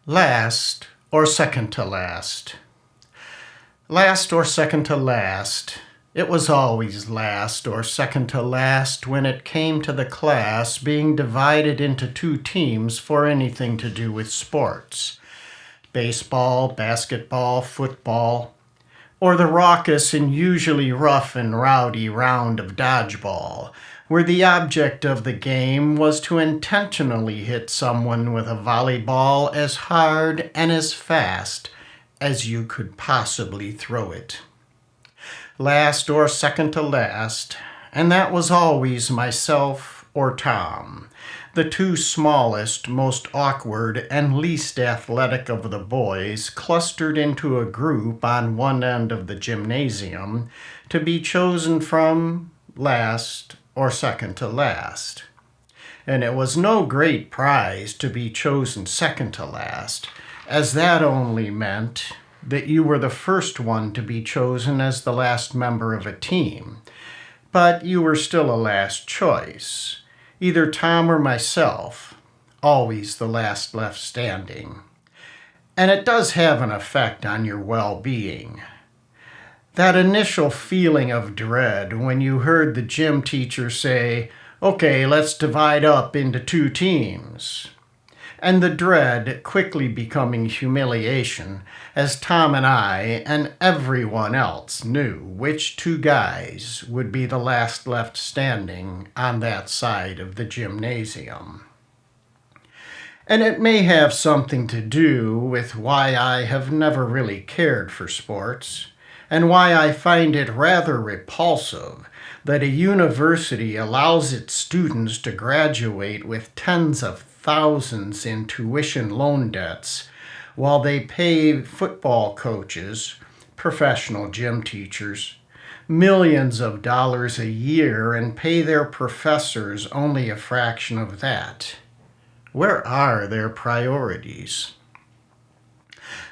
Last or second to last. Last or second to last. It was always last or second to last when it came to the class being divided into two teams for anything to do with sports. Baseball, basketball, football, or the raucous and usually rough and rowdy round of dodgeball, where the object of the game was to intentionally hit someone with a volleyball as hard and as fast as you could possibly throw it. Last or second to last, and that was always myself or Tom, the two smallest, most awkward, and least athletic of the boys, clustered into a group on one end of the gymnasium to be chosen from last or second to last. And it was no great prize to be chosen second to last, as that only meant that you were the first one to be chosen as the last member of a team. But you were still a last choice, either Tom or myself, always the last left standing. And it does have an effect on your well-being. That initial feeling of dread when you heard the gym teacher say, "Okay, let's divide up into two teams." And the dread quickly becoming humiliation as Tom and I and everyone else knew which two guys would be the last left standing on that side of the gymnasium. And it may have something to do with why I have never really cared for sports, and why I find it rather repulsive that a university allows its students to graduate with tens of thousands in tuition loan debts while they pay football coaches, professional gym teachers, millions of dollars a year and pay their professors only a fraction of that. Where are their priorities?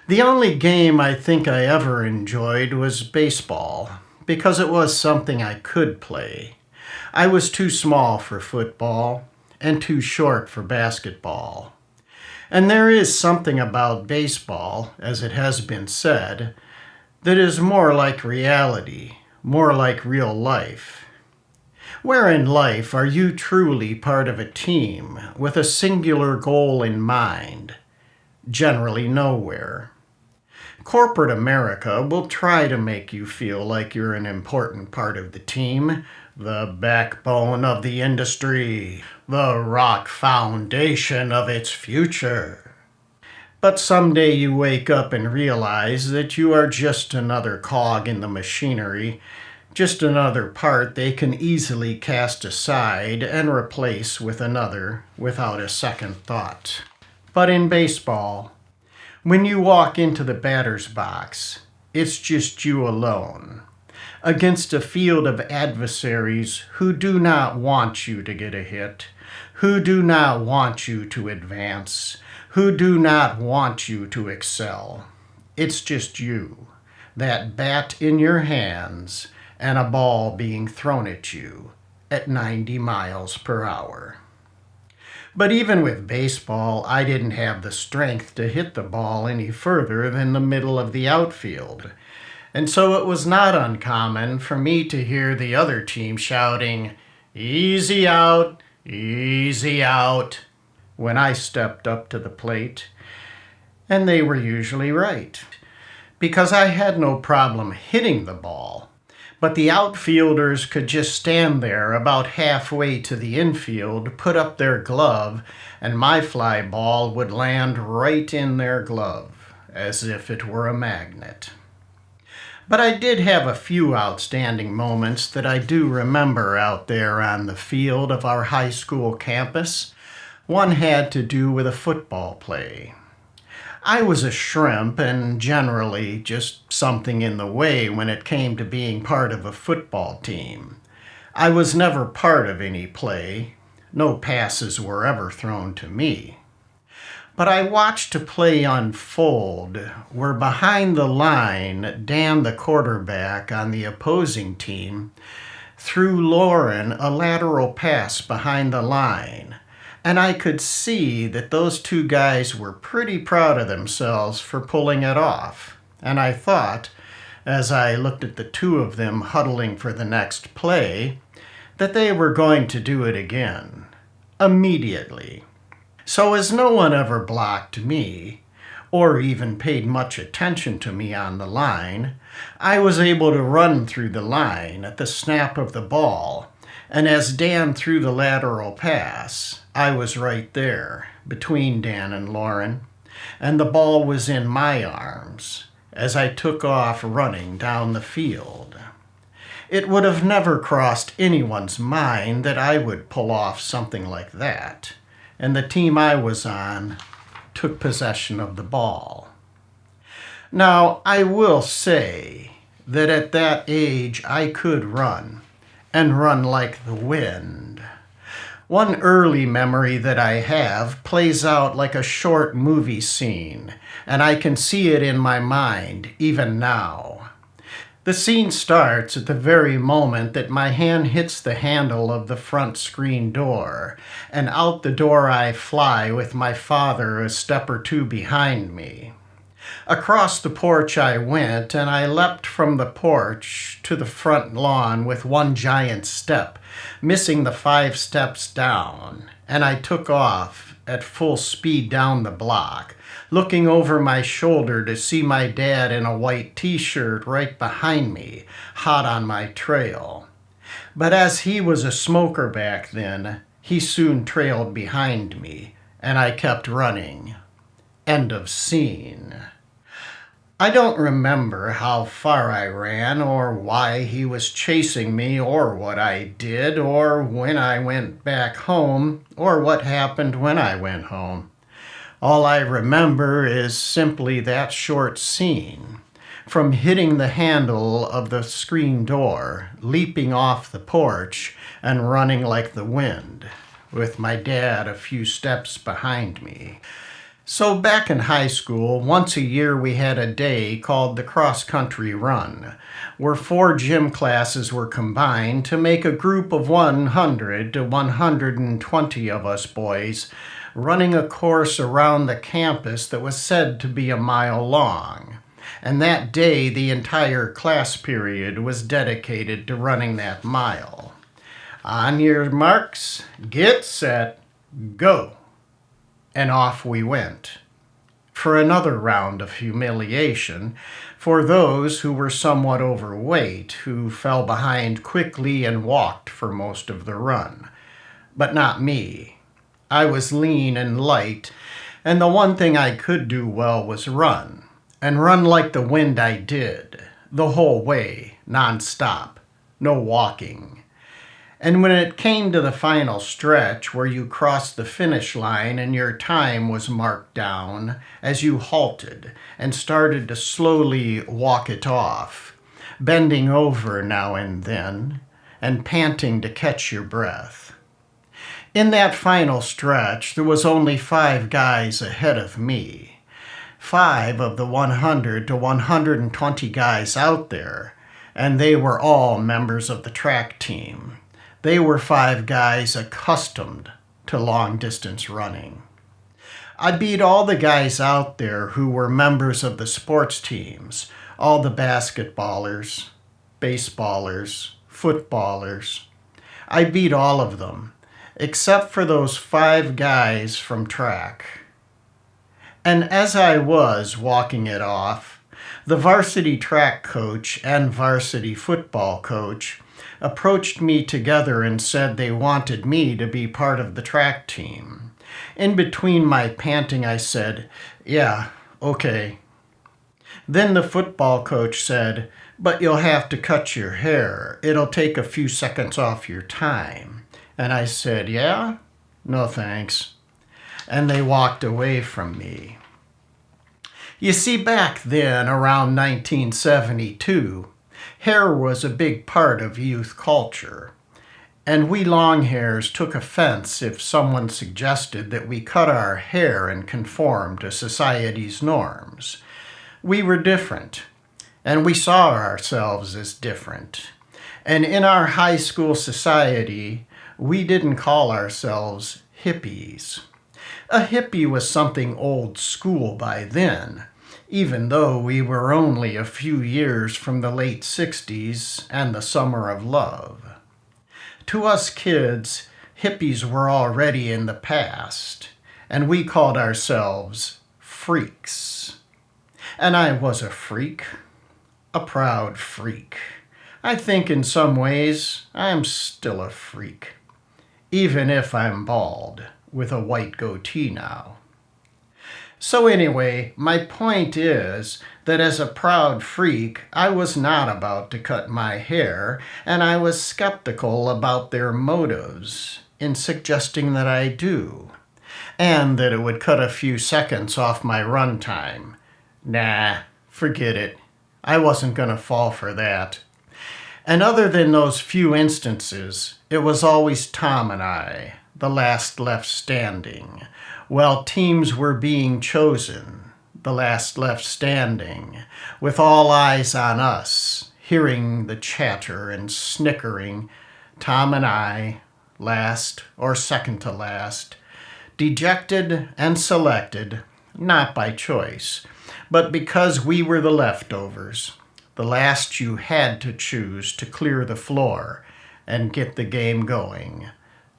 The only game I think I ever enjoyed was baseball, because it was something I could play. I was too small for football and too short for basketball. And there is something about baseball, as it has been said, that is more like reality, more like real life. Where in life are you truly part of a team with a singular goal in mind? Generally nowhere. Corporate America will try to make you feel like you're an important part of the team, the backbone of the industry, the rock foundation of its future. But someday you wake up and realize that you are just another cog in the machinery, just another part they can easily cast aside and replace with another without a second thought. But in baseball, when you walk into the batter's box, it's just you alone, against a field of adversaries who do not want you to get a hit, who do not want you to advance, who do not want you to excel. It's just you, that bat in your hands, and a ball being thrown at you at 90 miles per hour. But even with baseball, I didn't have the strength to hit the ball any further than the middle of the outfield. And so it was not uncommon for me to hear the other team shouting, "Easy out, easy out," when I stepped up to the plate. And they were usually right, because I had no problem hitting the ball. But the outfielders could just stand there about halfway to the infield, put up their glove, and my fly ball would land right in their glove, as if it were a magnet. But I did have a few outstanding moments that I do remember out there on the field of our high school campus. One had to do with a football play. I was a shrimp and generally just something in the way when it came to being part of a football team. I was never part of any play. No passes were ever thrown to me. But I watched a play unfold where behind the line, Dan, the quarterback on the opposing team, threw Lauren a lateral pass behind the line And I could see that those two guys were pretty proud of themselves for pulling it off. And I thought, as I looked at the two of them huddling for the next play, that they were going to do it again, immediately. So as no one ever blocked me, or even paid much attention to me on the line, I was able to run through the line at the snap of the ball, and as Dan threw the lateral pass, I was right there, between Dan and Lauren, and the ball was in my arms as I took off running down the field. It would have never crossed anyone's mind that I would pull off something like that, and the team I was on took possession of the ball. Now, I will say that at that age I could run, and run like the wind. One early memory that I have plays out like a short movie scene, and I can see it in my mind even now. The scene starts at the very moment that my hand hits the handle of the front screen door, and out the door I fly with my father a step or two behind me. Across the porch I went, and I leapt from the porch to the front lawn with one giant step, missing the 5 steps down, and I took off at full speed down the block, looking over my shoulder to see my dad in a white t-shirt right behind me, hot on my trail. But as he was a smoker back then, he soon trailed behind me, and I kept running. End of scene. I don't remember how far I ran, or why he was chasing me, or what I did, or when I went back home, or what happened when I went home. All I remember is simply that short scene, from hitting the handle of the screen door, leaping off the porch, and running like the wind, with my dad a few steps behind me. So back in high school, once a year we had a day called the cross-country run, where 4 gym classes were combined to make a group of 100 to 120 of us boys running a course around the campus that was said to be a mile long. And that day, the entire class period was dedicated to running that mile. On your marks, get set, go. And off we went, for another round of humiliation for those who were somewhat overweight, who fell behind quickly and walked for most of the run. But not me. I was lean and light, and the one thing I could do well was run, and run like the wind I did, the whole way, non-stop, no walking. And when it came to the final stretch where you crossed the finish line and your time was marked down as you halted and started to slowly walk it off, bending over now and then and panting to catch your breath. In that final stretch, there was only 5 guys ahead of me. 5 of the 100 to 120 guys out there, and they were all members of the track team. They were 5 guys accustomed to long-distance running. I beat all the guys out there who were members of the sports teams, all the basketballers, baseballers, footballers. I beat all of them, except for those 5 guys from track. And as I was walking it off, the varsity track coach and varsity football coach approached me together and said they wanted me to be part of the track team. In between my panting, I said, "Yeah, okay." Then the football coach said, "But you'll have to cut your hair. It'll take a few seconds off your time." And I said, "Yeah? No thanks." And they walked away from me. You see, back then, around 1972, hair was a big part of youth culture, and we longhairs took offense if someone suggested that we cut our hair and conform to society's norms. We were different, and we saw ourselves as different. And in our high school society, we didn't call ourselves hippies. A hippie was something old school by then, even though we were only a few years from the late 60s and the summer of love. To us kids, hippies were already in the past, and we called ourselves freaks. And I was a freak, a proud freak. I think in some ways I'm still a freak, even if I'm bald with a white goatee now. So anyway, my point is that as a proud freak, I was not about to cut my hair, and I was skeptical about their motives in suggesting that I do, and that it would cut a few seconds off my runtime. Nah, forget it. I wasn't going to fall for that. And other than those few instances, it was always Tom and I, the last left standing, while teams were being chosen, the last left standing, with all eyes on us, hearing the chatter and snickering, Tom and I, last or second to last, dejected and selected, not by choice, but because we were the leftovers, the last you had to choose to clear the floor and get the game going.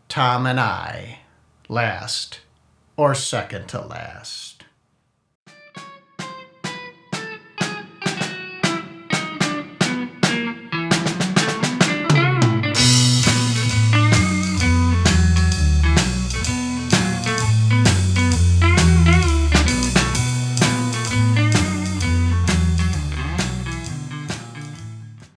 Tom and I, last or second to last.